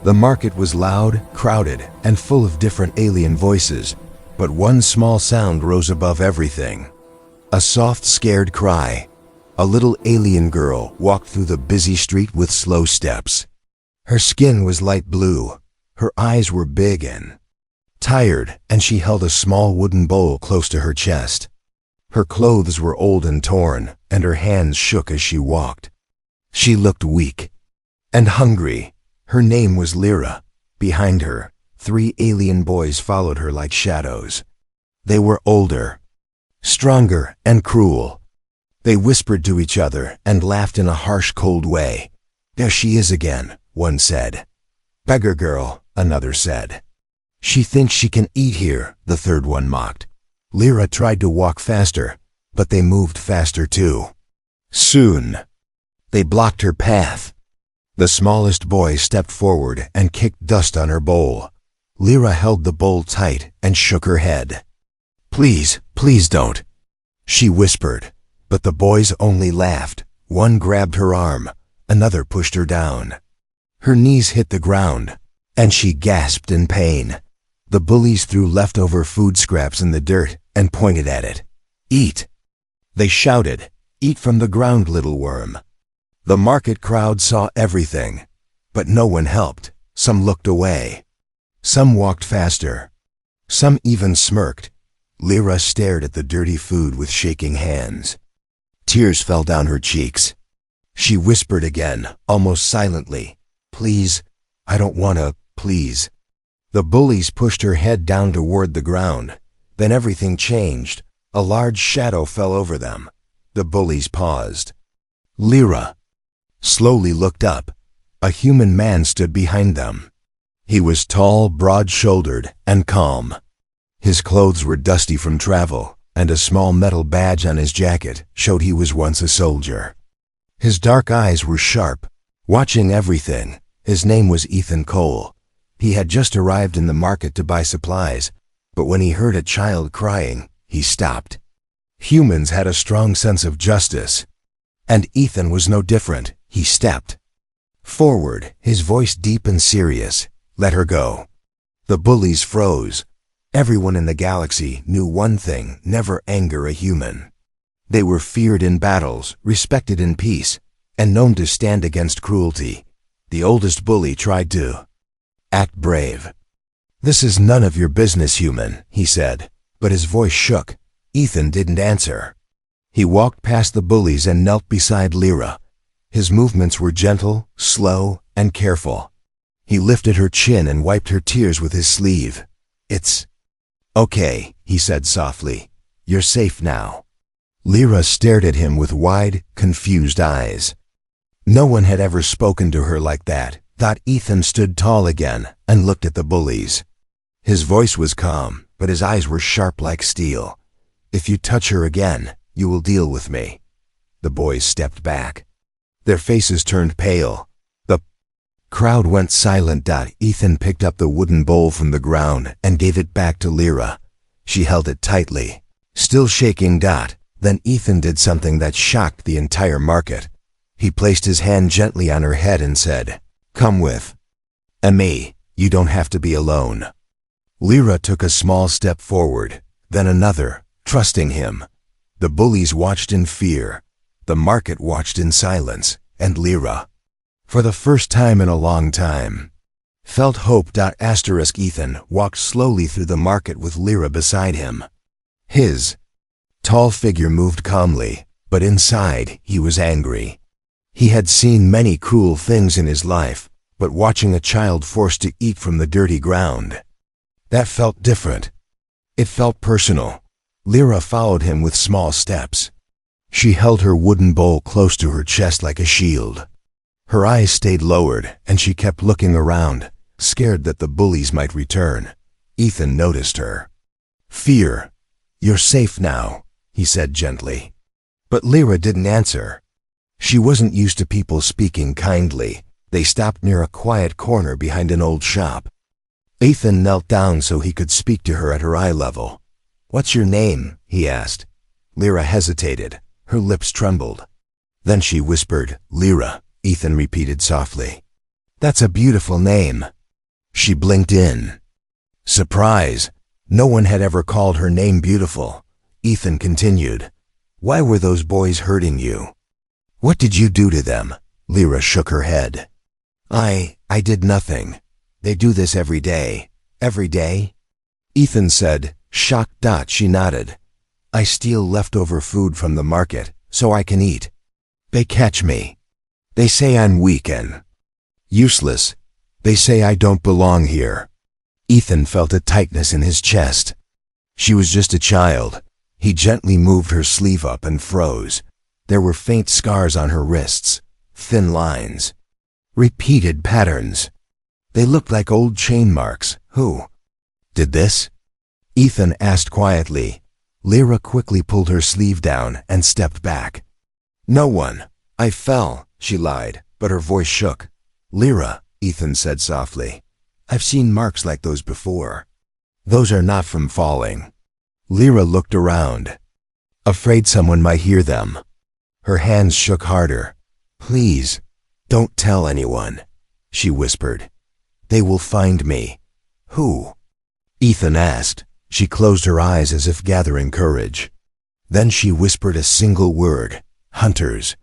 The market was loud, crowded, and full of different alien voices, but one small sound rose above everything. A soft, scared cry. A little alien girl walked through the busy street with slow steps. Her skin was light blue. Her eyes were big and tired, and she held a small wooden bowl close to her chest. Her clothes were old and torn, and her hands shook as she walked. She looked weak and hungry. Her name was Lyra. Behind her, 3 alien boys followed her like shadows. They were older, stronger, and cruel. They whispered to each other and laughed in a harsh, cold way. "There she is again," one said. "Beggar girl," another said. "She thinks she can eat here," the third one mocked. Lyra tried to walk faster, but they moved faster too. Soon, they blocked her path. The smallest boy stepped forward and kicked dust on her bowl. Lyra held the bowl tight and shook her head. "Please, please don't," she whispered, but the boys only laughed. One grabbed her arm, another pushed her down. Her knees hit the ground, and she gasped in pain. The bullies threw leftover food scraps in the dirt and pointed at it. "Eat!" they shouted. "Eat from the ground, little worm." The market crowd saw everything, but no one helped. Some looked away. Some walked faster. Some even smirked. Lyra stared at the dirty food with shaking hands. Tears fell down her cheeks. She whispered again, almost silently, "Please, I don't wanna, please." The bullies pushed her head down toward the ground. Then everything changed. A large shadow fell over them. The bullies paused. Lyra slowly looked up. A human man stood behind them. He was tall, broad-shouldered, and calm. His clothes were dusty from travel, and a small metal badge on his jacket showed he was once a soldier. His dark eyes were sharp, watching everything. His name was Ethan Cole. He had just arrived in the market to buy supplies, but when he heard a child crying, he stopped. Humans had a strong sense of justice, and Ethan was no different. He stepped forward, his voice deep and serious. "Let her go." The bullies froze. Everyone in the galaxy knew one thing: never anger a human. They were feared in battles, respected in peace, and known to stand against cruelty. The oldest bully tried to act brave. "This is none of your business, human," he said, but his voice shook. Ethan didn't answer. He walked past the bullies and knelt beside Lyra. His movements were gentle, slow, and careful. He lifted her chin and wiped her tears with his sleeve. "It's okay," he said softly. "You're safe now." Lyra stared at him with wide, confused eyes. No one had ever spoken to her like that. Ethan stood tall again and looked at the bullies. His voice was calm, but his eyes were sharp like steel. "If you touch her again, you will deal with me." The boys stepped back. Their faces turned pale. The crowd went silent. Ethan picked up the wooden bowl from the ground and gave it back to Lyra. She held it tightly, still shaking. Then Ethan did something that shocked the entire market. He placed his hand gently on her head and said, "Come with me. You don't have to be alone." Lyra took a small step forward, then another, trusting him. The bullies watched in fear. The market watched in silence, and Lyra, for the first time in a long time, felt hope. Ethan walked slowly through the market with Lyra beside him. His tall figure moved calmly, but inside he was angry. He had seen many cruel things in his life, but watching a child forced to eat from the dirty ground, that felt different. It felt personal. Lyra followed him with small steps. She held her wooden bowl close to her chest like a shield. Her eyes stayed lowered, and she kept looking around, scared that the bullies might return. Ethan noticed her. "Fear. You're safe now," he said gently. But Lyra didn't answer. She wasn't used to people speaking kindly. They stopped near a quiet corner behind an old shop. Ethan knelt down so he could speak to her at her eye level. "What's your name?" he asked. Lyra hesitated. Her lips trembled. Then she whispered, "Lyra," Ethan repeated softly. That's a beautiful name. She blinked in surprise. No one had ever called her name beautiful. Ethan continued. Why were those boys hurting you? What did you do to them? Lyra shook her head. I did nothing. They do this every day. Every day? Ethan said, shocked. She nodded. I steal leftover food from the market so I can eat. They catch me. They say I'm weak and useless. They say I don't belong here. Ethan felt a tightness in his chest. She was just a child. He gently moved her sleeve up and froze. There were faint scars on her wrists, thin lines, repeated patterns. They looked like old chain marks. Who did this? Ethan asked quietly. Lyra quickly pulled her sleeve down and stepped back. No one. I fell, she lied, but her voice shook. Lyra, Ethan said softly. I've seen marks like those before. Those are not from falling. Lyra looked around, afraid someone might hear them. Her hands shook harder. Please, don't tell anyone, she whispered. They will find me. Who? Ethan asked. She closed her eyes as if gathering courage. Then she whispered a single word. Hunters.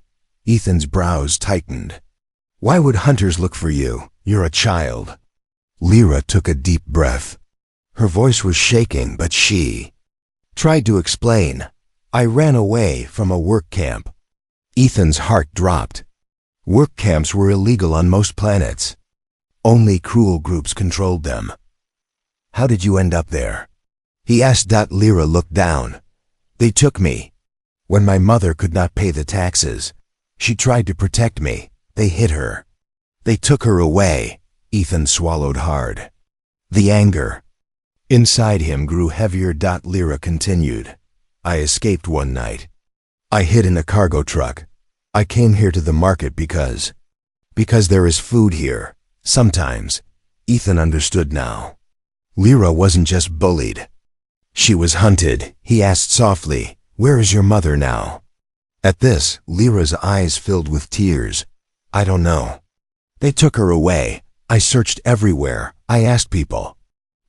Ethan's brows tightened. Why would hunters look for you? You're a child. Lyra took a deep breath. Her voice was shaking, but she tried to explain. I ran away from a work camp. Ethan's heart dropped. Work camps were illegal on most planets. Only cruel groups controlled them. How did you end up there? He asked. Lyra looked down. They took me. When my mother could not pay the taxes, she tried to protect me. They hid her. They took her away. Ethan swallowed hard. The anger inside him grew heavier. Lyra continued. I escaped one night. I hid in a cargo truck. I came here to the market because there is food here. Sometimes. Ethan understood now. Lyra wasn't just bullied. She was hunted. He asked softly, where is your mother now? At this, Lyra's eyes filled with tears. I don't know. They took her away. I searched everywhere. I asked people.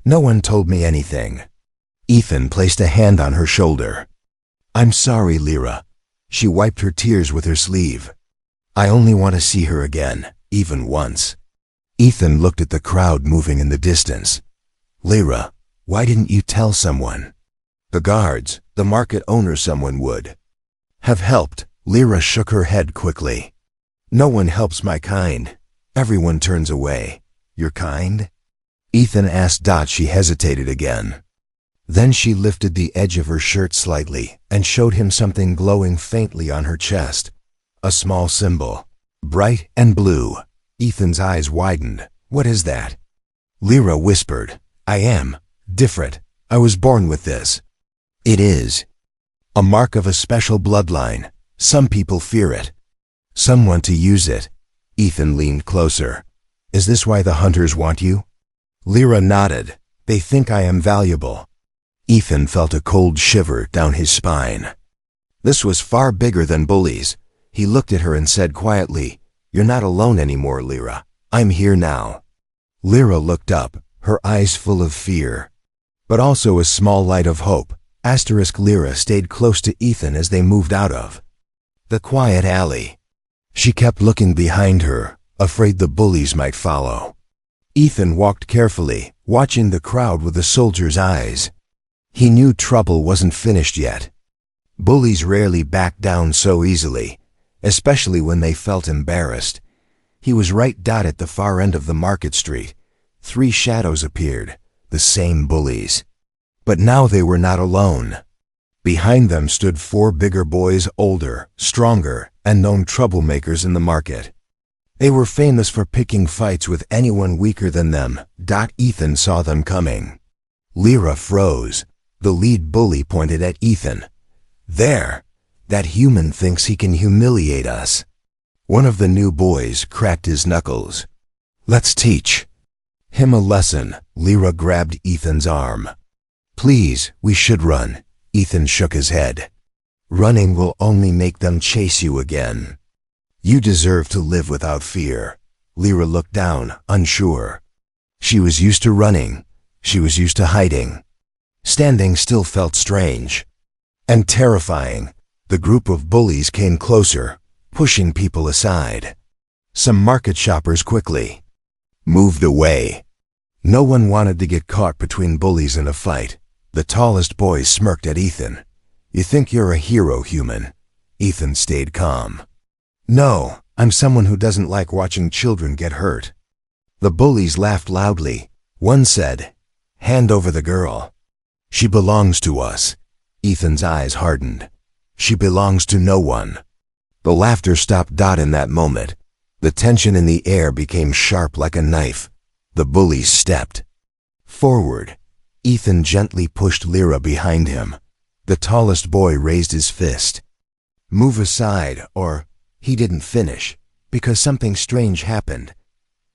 No one told me anything. Ethan placed a hand on her shoulder. I'm sorry, Lyra. She wiped her tears with her sleeve. I only want to see her again, even once. Ethan looked at the crowd moving in the distance. Lyra, why didn't you tell someone? The guards, the market owner, someone would have helped. Lyra shook her head quickly. No one helps my kind. Everyone turns away. Your kind? Ethan asked. She hesitated again. Then she lifted the edge of her shirt slightly and showed him something glowing faintly on her chest. A small symbol, bright and blue. Ethan's eyes widened. What is that? Lyra whispered. I am different. I was born with this. It is a mark of a special bloodline. Some people fear it. Some want to use it. Ethan leaned closer. Is this why the hunters want you? Lyra nodded. They think I am valuable. Ethan felt a cold shiver down his spine. This was far bigger than bullies. He looked at her and said quietly, You're not alone anymore, Lyra. I'm here now. Lyra looked up, her eyes full of fear, but also a small light of hope. Lyra stayed close to Ethan as they moved out of the quiet alley. She kept looking behind her, afraid the bullies might follow. Ethan walked carefully, watching the crowd with a soldier's eyes. He knew trouble wasn't finished yet. Bullies rarely backed down so easily, especially when they felt embarrassed. He was right. At the far end of the market street, 3 shadows appeared, the same bullies. But now they were not alone. Behind them stood 4 bigger boys, older, stronger, and known troublemakers in the market. They were famous for picking fights with anyone weaker than them. Ethan saw them coming. Lyra froze. The lead bully pointed at Ethan. There! That human thinks he can humiliate us. One of the new boys cracked his knuckles. Let's teach him a lesson. Lyra grabbed Ethan's arm. Please, we should run. Ethan shook his head. Running will only make them chase you again. You deserve to live without fear. Lyra looked down, unsure. She was used to running. She was used to hiding. Standing still felt strange and terrifying. The group of bullies came closer, pushing people aside. Some market shoppers quickly moved away. No one wanted to get caught between bullies in a fight. The tallest boy smirked at Ethan. "You think you're a hero, human?" Ethan stayed calm. "No, I'm someone who doesn't like watching children get hurt." The bullies laughed loudly. One said, "Hand over the girl." "She belongs to us." Ethan's eyes hardened. "She belongs to no one." The laughter stopped in that moment. The tension in the air became sharp like a knife. The bullies stepped forward. Ethan gently pushed Lyra behind him. The tallest boy raised his fist. "Move aside," or he didn't finish, because something strange happened.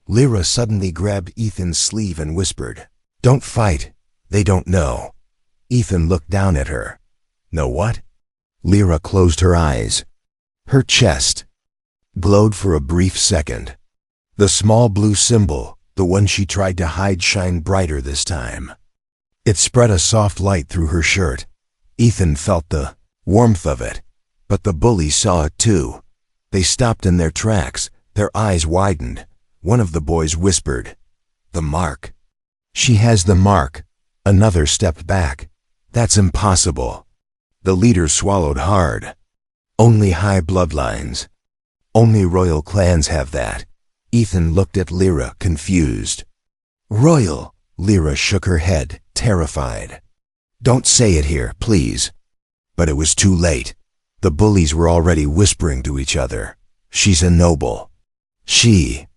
Lyra suddenly grabbed Ethan's sleeve and whispered, "Don't fight. They don't know." Ethan looked down at her. "Know what?" Lyra closed her eyes. Her chest glowed for a brief second. The small blue symbol, the one she tried to hide, shined brighter this time. It spread a soft light through her shirt. Ethan felt the warmth of it, but the bullies saw it too. They stopped in their tracks, their eyes widened. One of the boys whispered, "The mark." "She has the mark." Another stepped back. "That's impossible." The leader swallowed hard. "Only high bloodlines. Only royal clans have that." Ethan looked at Lyra, confused. "Royal?" Lyra shook her head, terrified. "Don't say it here, please." But it was too late. The bullies were already whispering to each other. "She's a noble. She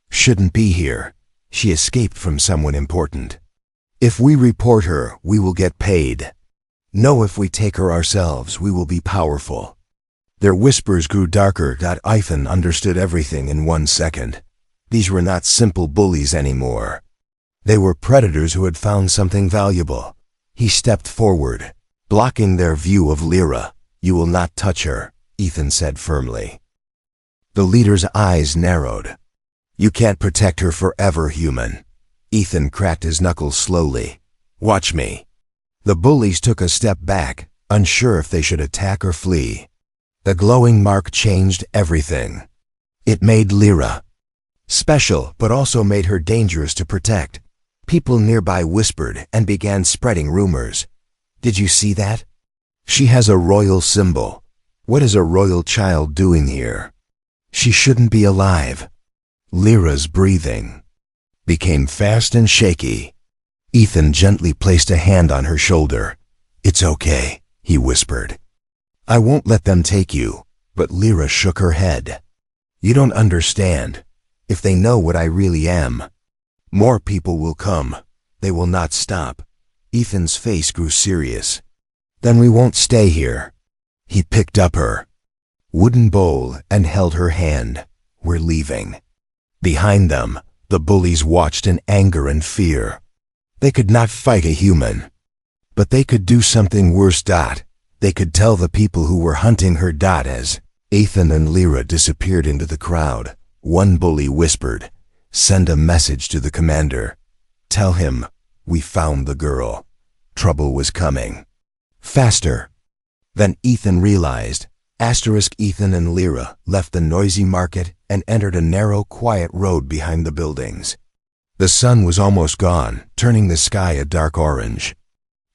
shouldn't be here. She escaped from someone important. If we report her, we will get paid. No, if we take her ourselves, we will be powerful." Their whispers grew darker. Ethan understood everything in 1 second. These were not simple bullies anymore. They were predators who had found something valuable. He stepped forward, blocking their view of Lyra. "You will not touch her," Ethan said firmly. The leader's eyes narrowed. "You can't protect her forever, human." Ethan cracked his knuckles slowly. "Watch me." The bullies took a step back, unsure if they should attack or flee. The glowing mark changed everything. It made Lyra special, but also made her dangerous to protect. People nearby whispered and began spreading rumors. "Did you see that? She has a royal symbol. What is a royal child doing here? She shouldn't be alive." Lyra's breathing became fast and shaky. Ethan gently placed a hand on her shoulder. "It's okay," he whispered. "I won't let them take you." But Lyra shook her head. "You don't understand. If they know what I really am, more people will come. They will not stop." Ethan's face grew serious. "Then we won't stay here." He picked up her wooden bowl and held her hand. "We're leaving." Behind them, the bullies watched in anger and fear. They could not fight a human, but they could do something worse. They could tell the people who were hunting her. As Ethan and Lyra disappeared into the crowd, one bully whispered, "Send a message to the commander. Tell him we found the girl. Trouble was coming." "Faster." Then Ethan realized. Ethan and Lyra left the noisy market and entered a narrow, quiet road behind the buildings. The sun was almost gone, turning the sky a dark orange.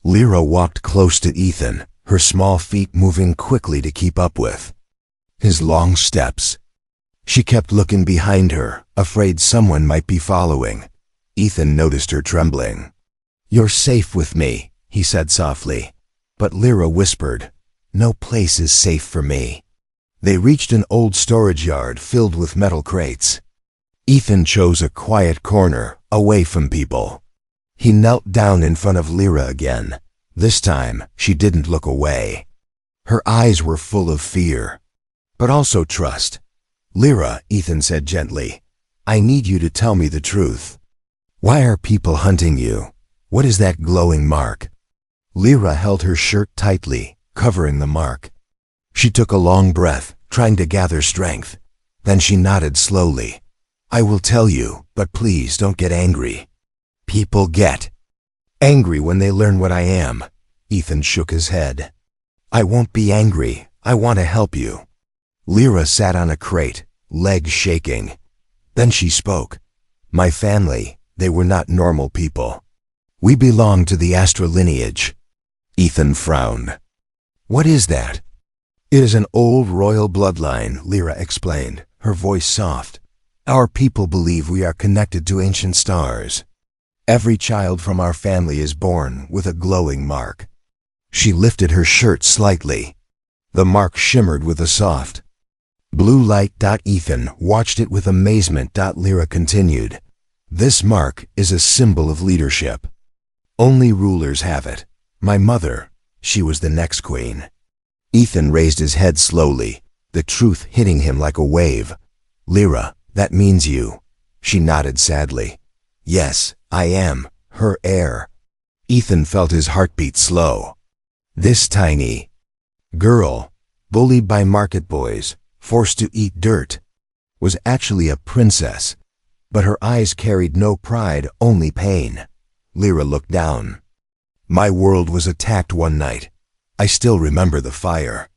Lyra walked close to Ethan, her small feet moving quickly to keep up with his long steps. She kept looking behind her, afraid someone might be following. Ethan noticed her trembling. "You're safe with me," he said softly. But Lyra whispered, "No place is safe for me." They reached an old storage yard filled with metal crates. Ethan chose a quiet corner, away from people. He knelt down in front of Lyra again. This time, she didn't look away. Her eyes were full of fear, but also trust. "Lyra," Ethan said gently, "I need you to tell me the truth. Why are people hunting you? What is that glowing mark?" Lyra held her shirt tightly, covering the mark. She took a long breath, trying to gather strength. Then she nodded slowly. I will tell you, but please don't get angry. People get angry when they learn what I am. Ethan shook his head. I won't be angry. I want to help you. Lyra sat on a crate, legs shaking. Then she spoke. My family, they were not normal people. We belong to the Astra lineage. Ethan frowned. What is that? It is an old royal bloodline, Lyra explained, her voice soft. Our people believe we are connected to ancient stars. Every child from our family is born with a glowing mark. She lifted her shirt slightly. The mark shimmered with a soft blue light. Ethan watched it with amazement. Lyra continued. This mark is a symbol of leadership. Only rulers have it. My mother, she was the next queen. Ethan raised his head slowly, the truth hitting him like a wave. Lyra, that means you. She nodded sadly. Yes, I am, her heir. Ethan felt his heartbeat slow. This tiny girl, bullied by market boys, forced to eat dirt, was actually a princess, but her eyes carried no pride, only pain. Lyra looked down. My world was attacked one night. I still remember the fire.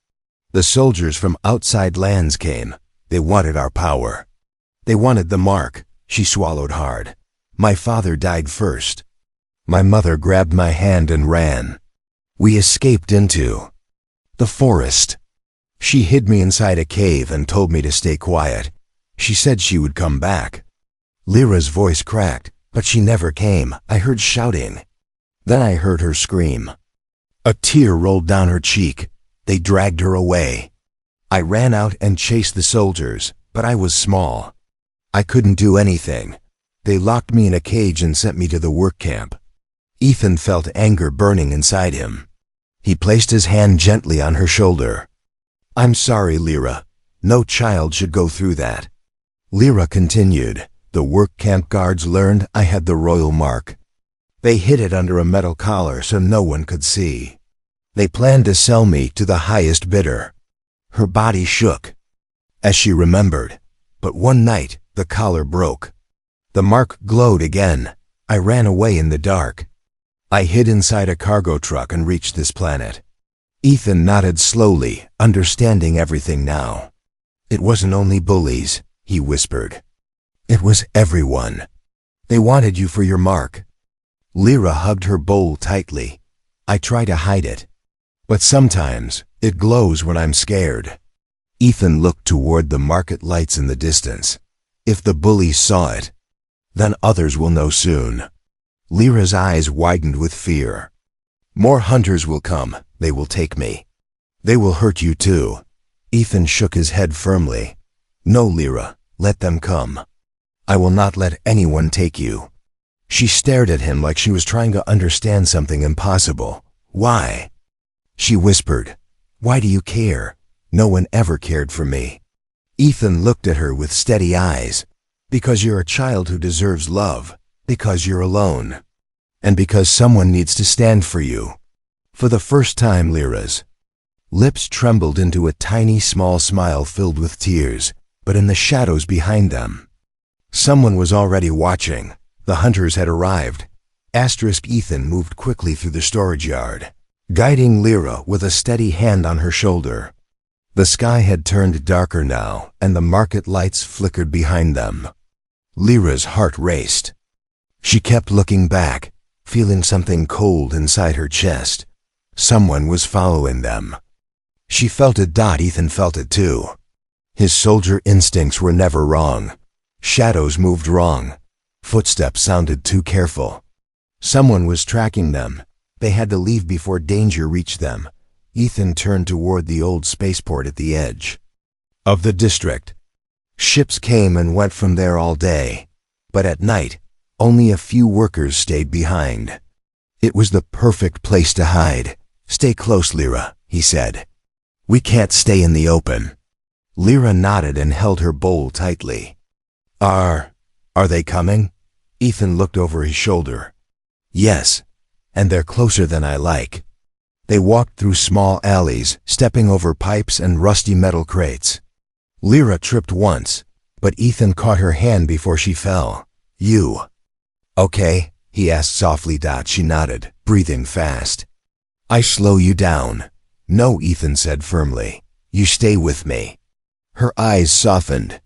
The soldiers from outside lands came. They wanted our power. They wanted the mark. She swallowed hard. My father died first. My mother grabbed my hand and ran. We escaped into the forest. She hid me inside a cave and told me to stay quiet. She said she would come back. Lyra's voice cracked, but she never came. I heard shouting. Then I heard her scream. A tear rolled down her cheek. They dragged her away. I ran out and chased the soldiers, but I was small. I couldn't do anything. They locked me in a cage and sent me to the work camp. Ethan felt anger burning inside him. He placed his hand gently on her shoulder. I'm sorry, Lyra. No child should go through that. Lyra continued. The work camp guards learned I had the royal mark. They hid it under a metal collar so no one could see. They planned to sell me to the highest bidder. Her body shook as she remembered. But one night, the collar broke. The mark glowed again. I ran away in the dark. I hid inside a cargo truck and reached this planet. Ethan nodded slowly, understanding everything now. It wasn't only bullies, he whispered. It was everyone. They wanted you for your mark. Lyra hugged her bowl tightly. I try to hide it. But sometimes, it glows when I'm scared. Ethan looked toward the market lights in the distance. If the bullies saw it, then others will know soon. Lyra's eyes widened with fear. More hunters will come. They will take me. They will hurt you too. Ethan shook his head firmly. No, Lyra, let them come. I will not let anyone take you. She stared at him like she was trying to understand something impossible. Why? She whispered. Why do you care? No one ever cared for me. Ethan looked at her with steady eyes. Because you're a child who deserves love. Because you're alone. And because someone needs to stand for you. For the first time, Lyra's lips trembled into a tiny small smile filled with tears, but in the shadows behind them, someone was already watching. The hunters had arrived. Ethan moved quickly through the storage yard, guiding Lyra with a steady hand on her shoulder. The sky had turned darker now, and the market lights flickered behind them. Lyra's heart raced. She kept looking back, feeling something cold inside her chest. Someone was following them. She felt it. Ethan felt it too. His soldier instincts were never wrong. Shadows moved wrong. Footsteps sounded too careful. Someone was tracking them. They had to leave before danger reached them. Ethan turned toward the old spaceport at the edge of the district. Ships came and went from there all day. But at night, only a few workers stayed behind. It was the perfect place to hide. Stay close, Lyra, he said. We can't stay in the open. Lyra nodded and held her bowl tightly. Are they coming? Ethan looked over his shoulder. Yes, and they're closer than I like. They walked through small alleys, stepping over pipes and rusty metal crates. Lyra tripped once, but Ethan caught her hand before she fell. "You okay?" he asked softly. She nodded, breathing fast. "I slow you down." "No," Ethan said firmly. "You stay with me." Her eyes softened.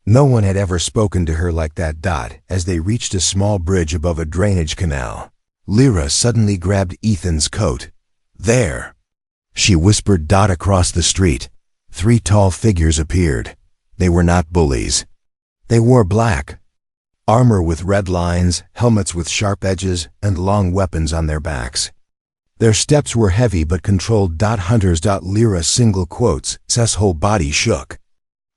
No one had ever spoken to her like that. As they reached a small bridge above a drainage canal, Lyra suddenly grabbed Ethan's coat. "There," she whispered. Across the street, 3 tall figures appeared. They were not bullies. They wore black armor with red lines, helmets with sharp edges, and long weapons on their backs. Their steps were heavy but controlled. Hunters. Lyra single quotes, Seth's whole body shook.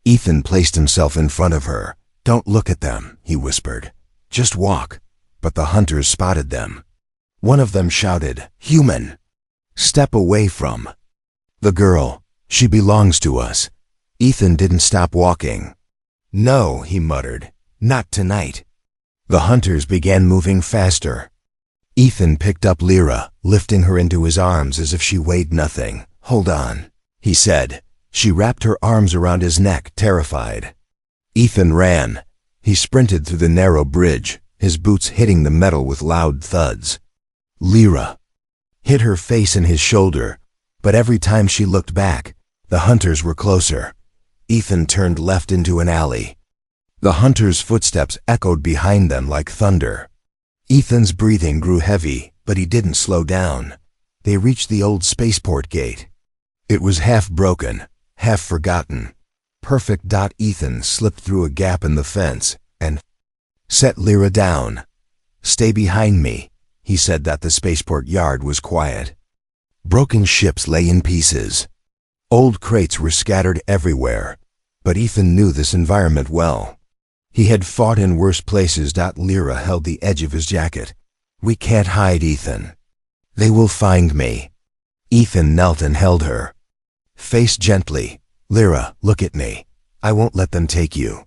Ethan placed himself in front of her. "Don't look at them," he whispered. "Just walk." But the hunters spotted them. One of them shouted, "Human! Step away from the girl. She belongs to us." Ethan didn't stop walking. "No," he muttered. "Not tonight." The hunters began moving faster. Ethan picked up Lyra, lifting her into his arms as if she weighed nothing. "Hold on," he said. She wrapped her arms around his neck, terrified. Ethan ran. He sprinted through the narrow bridge, his boots hitting the metal with loud thuds. Lyra hit her face in his shoulder, but every time she looked back, the hunters were closer. Ethan turned left into an alley. The hunters' footsteps echoed behind them like thunder. Ethan's breathing grew heavy, but he didn't slow down. They reached the old spaceport gate. It was half broken, half forgotten. Perfect. Ethan slipped through a gap in the fence and set Lyra down. "Stay behind me," he said. The spaceport yard was quiet. Broken ships lay in pieces. Old crates were scattered everywhere, but Ethan knew this environment well. He had fought in worse places. Lyra held the edge of his jacket. "We can't hide, Ethan. They will find me." Ethan knelt and held her. "Face gently. Lyra, look at me. I won't let them take you.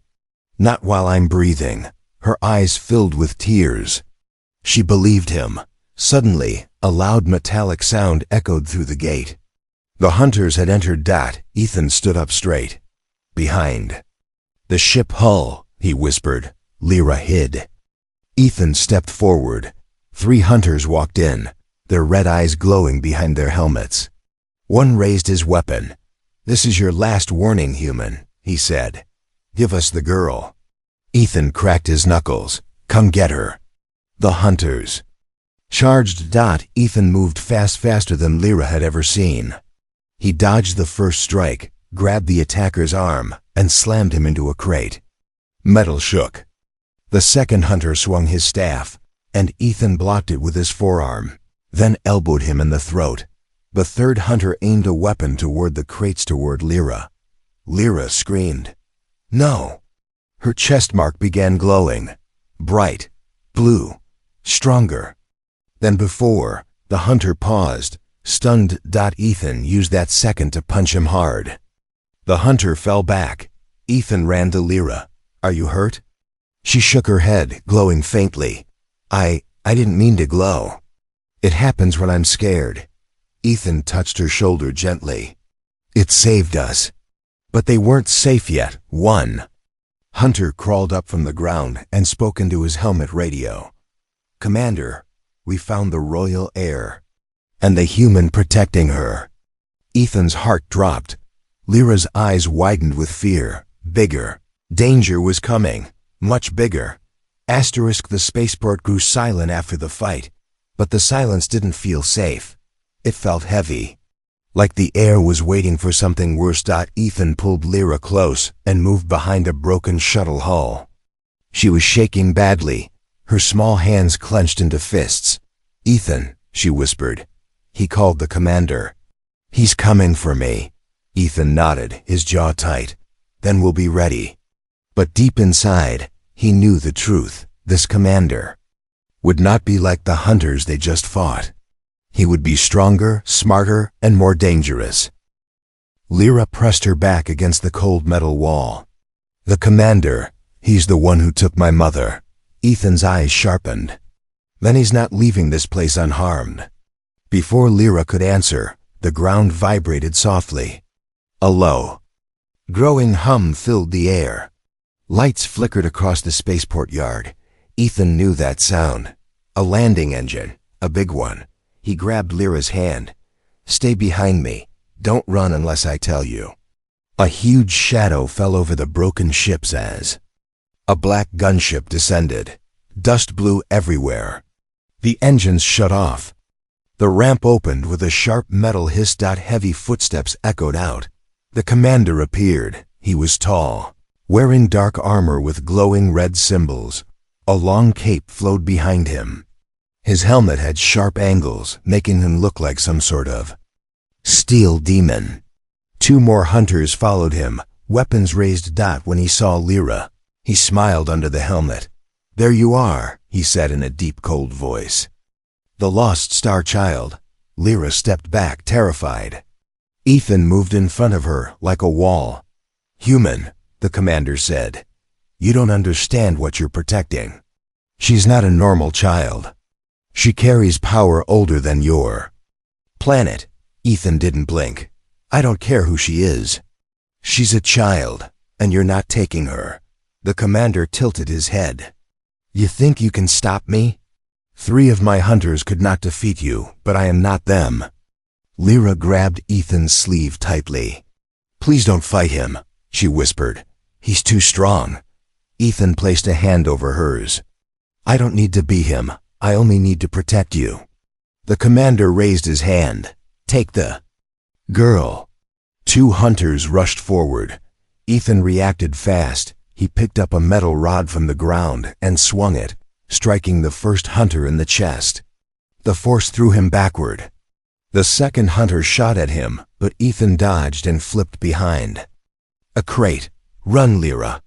Not while I'm breathing." Her eyes filled with tears. She believed him. Suddenly, a loud metallic sound echoed through the gate. The hunters had entered. Ethan stood up straight. "Behind the ship hull," he whispered. Lyra hid. Ethan stepped forward. 3 hunters walked in, their red eyes glowing behind their helmets. One raised his weapon. "This is your last warning, human," he said. "Give us the girl." Ethan cracked his knuckles. "Come get her." The hunters charged. Ethan moved faster than Lyra had ever seen. He dodged the first strike, grabbed the attacker's arm, and slammed him into a crate. Metal shook. The second hunter swung his staff, and Ethan blocked it with his forearm, then elbowed him in the throat. The third hunter aimed a weapon toward the crates toward Lyra. Lyra screamed. "No!" Her chest mark began glowing. Bright, blue, stronger than before. The hunter paused, stunned. Ethan used that second to punch him hard. The hunter fell back. Ethan ran to Lyra. "Are you hurt?" She shook her head, glowing faintly. I didn't mean to glow. It happens when I'm scared." Ethan touched her shoulder gently. "It saved us." But they weren't safe yet. One hunter crawled up from the ground and spoke into his helmet radio. "Commander, we found the royal heir, and the human protecting her." Ethan's heart dropped. Lyra's eyes widened with fear. Bigger. Danger was coming. Much bigger. The spaceport grew silent after the fight, but the silence didn't feel safe. It felt heavy, like the air was waiting for something worse. Ethan pulled Lyra close and moved behind a broken shuttle hull. She was shaking badly, her small hands clenched into fists. "Ethan," she whispered. "He called the commander. He's coming for me." Ethan nodded, his jaw tight. "Then we'll be ready." But deep inside, he knew the truth. This commander would not be like the hunters they just fought. He would be stronger, smarter, and more dangerous. Lyra pressed her back against the cold metal wall. "The commander, he's the one who took my mother." Ethan's eyes sharpened. "Then he's not leaving this place unharmed." Before Lyra could answer, the ground vibrated softly. A low, growing hum filled the air. Lights flickered across the spaceport yard. Ethan knew that sound. A landing engine, a big one. He grabbed Lyra's hand. "Stay behind me. Don't run unless I tell you." A huge shadow fell over the broken ships as a black gunship descended. Dust blew everywhere. The engines shut off. The ramp opened with a sharp metal hiss. Heavy footsteps echoed out. The commander appeared. He was tall, wearing dark armor with glowing red symbols. A long cape flowed behind him. His helmet had sharp angles, making him look like some sort of steel demon. 2 more hunters followed him, weapons raised. When he saw Lyra, he smiled under the helmet. "There you are," he said in a deep, cold voice. "The lost star child." Lyra stepped back, terrified. Ethan moved in front of her like a wall. "Human," the commander said. "You don't understand what you're protecting. She's not a normal child. She carries power older than your planet." Ethan didn't blink. "I don't care who she is. She's a child, and you're not taking her." The commander tilted his head. "You think you can stop me? 3 of my hunters could not defeat you, but I am not them." Lyra grabbed Ethan's sleeve tightly. "Please don't fight him," she whispered. "He's too strong." Ethan placed a hand over hers. "I don't need to be him. I only need to protect you." The commander raised his hand. "Take the girl." 2 hunters rushed forward. Ethan reacted fast. He picked up a metal rod from the ground and swung it, striking the first hunter in the chest. The force threw him backward. The second hunter shot at him, but Ethan dodged and flipped behind. "A crate! Run, Lyra!"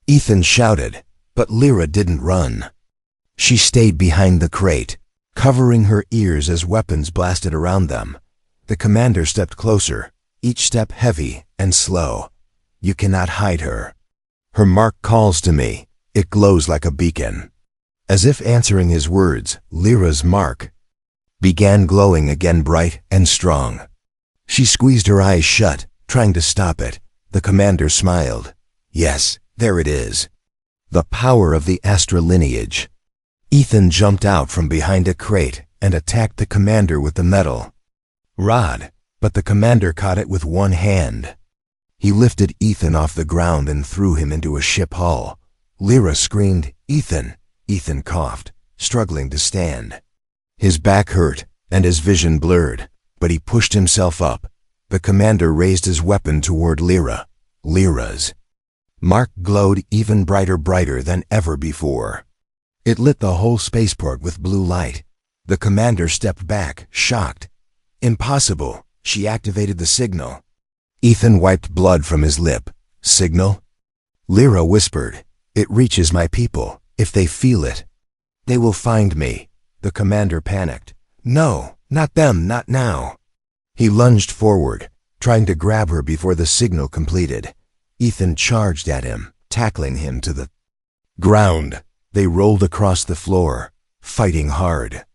Ethan shouted, but Lyra didn't run. She stayed behind the crate, covering her ears as weapons blasted around them. The commander stepped closer, each step heavy and slow. "You cannot hide her. Her mark calls to me. It glows like a beacon." As if answering his words, Lyra's mark began glowing again, bright and strong. She squeezed her eyes shut, trying to stop it. The commander smiled. "Yes, there it is. The power of the Astra lineage." Ethan jumped out from behind a crate and attacked the commander with the metal rod, but the commander caught it with one hand. He lifted Ethan off the ground and threw him into a ship hull. Lyra screamed, "Ethan!" Ethan coughed, struggling to stand. His back hurt and his vision blurred, but he pushed himself up. The commander raised his weapon toward Lyra. Lyra's mark glowed even brighter than ever before. It lit the whole spaceport with blue light. The commander stepped back, shocked. "Impossible!" She activated the signal. Ethan wiped blood from his lip. "Signal?" Lyra whispered. "It reaches my people. If they feel it, they will find me." The commander panicked. "No, not them, not now." He lunged forward, trying to grab her before the signal completed. Ethan charged at him, tackling him to the ground. They rolled across the floor, fighting hard.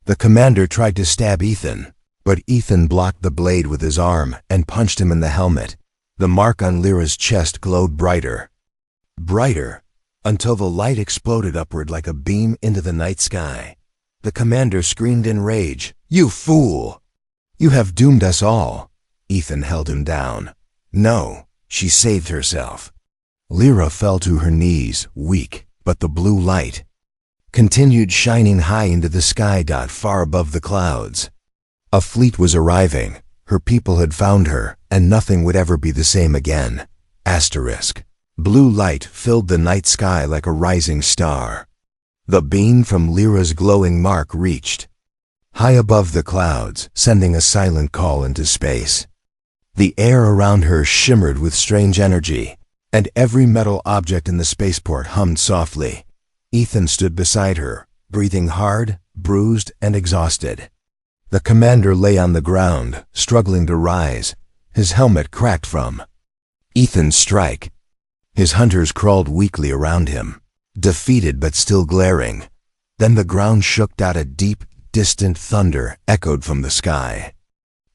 The commander tried to stab Ethan, but Ethan blocked the blade with his arm and punched him in the helmet. The mark on Lyra's chest glowed brighter, until the light exploded upward like a beam into the night sky. The commander screamed in rage, "You fool! You have doomed us all." Ethan held him down. "No," she saved herself. Lyra fell to her knees, weak, but the blue light continued shining high into the sky. Far above the clouds, a fleet was arriving. Her people had found her, and nothing would ever be the same again. Asterisk. Blue light filled the night sky like a rising star. The beam from Lyra's glowing mark reached high above the clouds, sending a silent call into space. The air around her shimmered with strange energy, and every metal object in the spaceport hummed softly. Ethan stood beside her, breathing hard, bruised, and exhausted. The commander lay on the ground, struggling to rise, his helmet cracked from Ethan's strike. His hunters crawled weakly around him, defeated but still glaring. Then the ground shook. A deep, distant thunder echoed from the sky.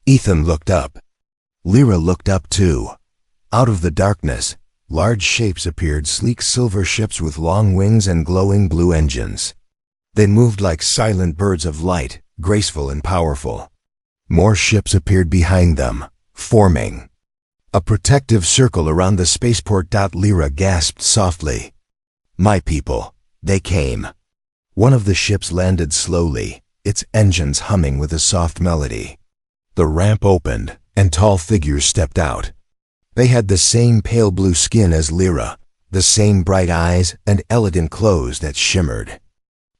Ethan looked up. Lyra looked up too. Out of the darkness, Large shapes appeared, sleek silver ships with long wings and glowing blue engines. They moved like silent birds of light, graceful and powerful. More ships appeared behind them, forming a protective circle around the spaceport. Lyra gasped softly. My people, they came. One of the ships landed slowly, its engines humming with a soft melody. The ramp opened, and tall figures stepped out. They had the same pale blue skin as Lyra, the same bright eyes and elegant clothes that shimmered.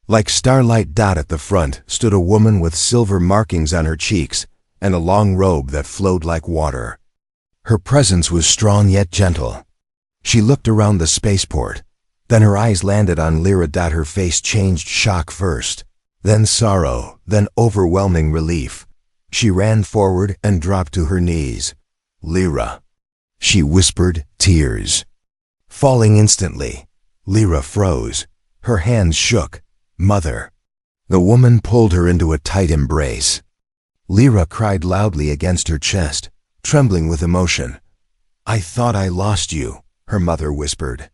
Like starlight. At the front stood a woman with silver markings on her cheeks and a long robe that flowed like water. Her presence was strong yet gentle. She looked around the spaceport. Then her eyes landed on Lyra. Her face changed, shock first, then sorrow, then overwhelming relief. She ran forward and dropped to her knees. Lyra, she whispered, tears falling instantly. Lyra froze. Her hands shook. Mother. The woman pulled her into a tight embrace. Lyra cried loudly against her chest, trembling with emotion. I thought I lost you, her mother whispered.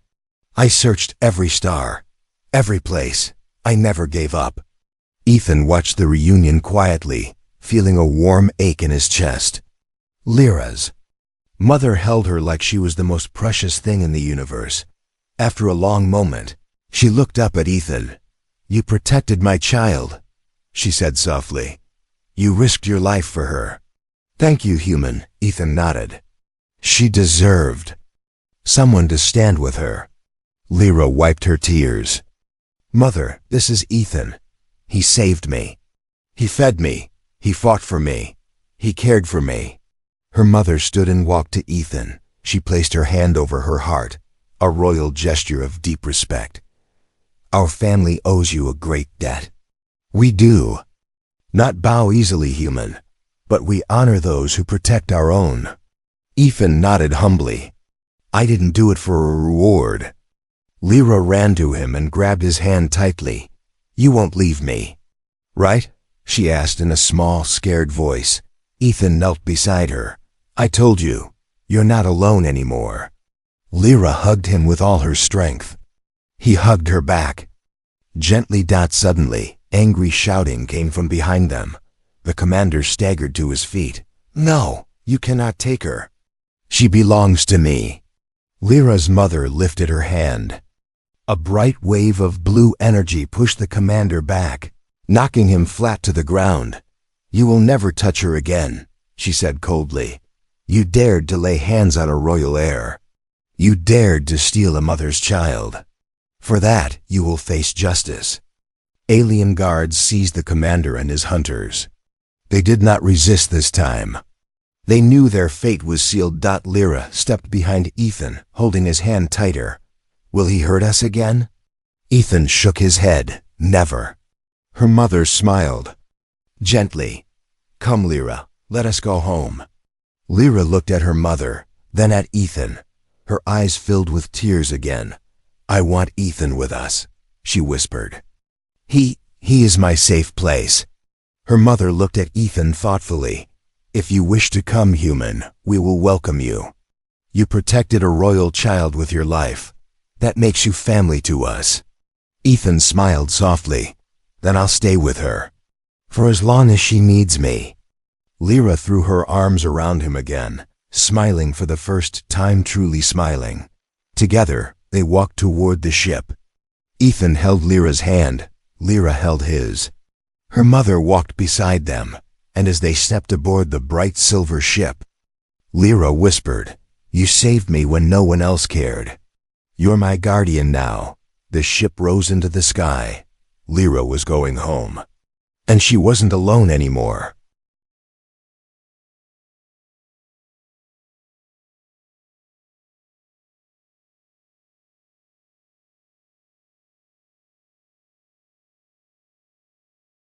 I searched every star, every place. I never gave up. Ethan watched the reunion quietly, feeling a warm ache in his chest. Lyra's mother held her like she was the most precious thing in the universe. After a long moment, she looked up at Ethan. You protected my child, she said softly. You risked your life for her. Thank you, human, Ethan nodded. She deserved someone to stand with her. Lyra wiped her tears. Mother, this is Ethan. He saved me. He fed me. He fought for me. He cared for me. Her mother stood and walked to Ethan. She placed her hand over her heart, a royal gesture of deep respect. Our family owes you a great debt. We do. Not bow easily, human, but we honor those who protect our own. Ethan nodded humbly. I didn't do it for a reward. Lyra ran to him and grabbed his hand tightly. You won't leave me, right? She asked in a small, scared voice. Ethan knelt beside her. I told you, you're not alone anymore. Lyra hugged him with all her strength. He hugged her back. Gently. Suddenly, angry shouting came from behind them. The commander staggered to his feet. No, you cannot take her. She belongs to me. Lyra's mother lifted her hand. A bright wave of blue energy pushed the commander back, knocking him flat to the ground. You will never touch her again, she said coldly. You dared to lay hands on a royal heir. You dared to steal a mother's child. For that, you will face justice. Alien guards seized the commander and his hunters. They did not resist this time. They knew their fate was sealed. Lyra stepped behind Ethan, holding his hand tighter. Will he hurt us again? Ethan shook his head. Never. Her mother smiled. Gently. Come, Lyra, let us go home. Lyra looked at her mother, then at Ethan. Her eyes filled with tears again. I want Ethan with us, she whispered. He is my safe place. Her mother looked at Ethan thoughtfully. If you wish to come, human, we will welcome you. You protected a royal child with your life. That makes you family to us. Ethan smiled softly. Then I'll stay with her. For as long as she needs me. Lyra threw her arms around him again, smiling for the first time, truly smiling. Together, they walked toward the ship. Ethan held Lyra's hand. Lyra held his. Her mother walked beside them, and as they stepped aboard the bright silver ship, Lyra whispered, You saved me when no one else cared. You're my guardian now. The ship rose into the sky. Lyra was going home. And she wasn't alone anymore.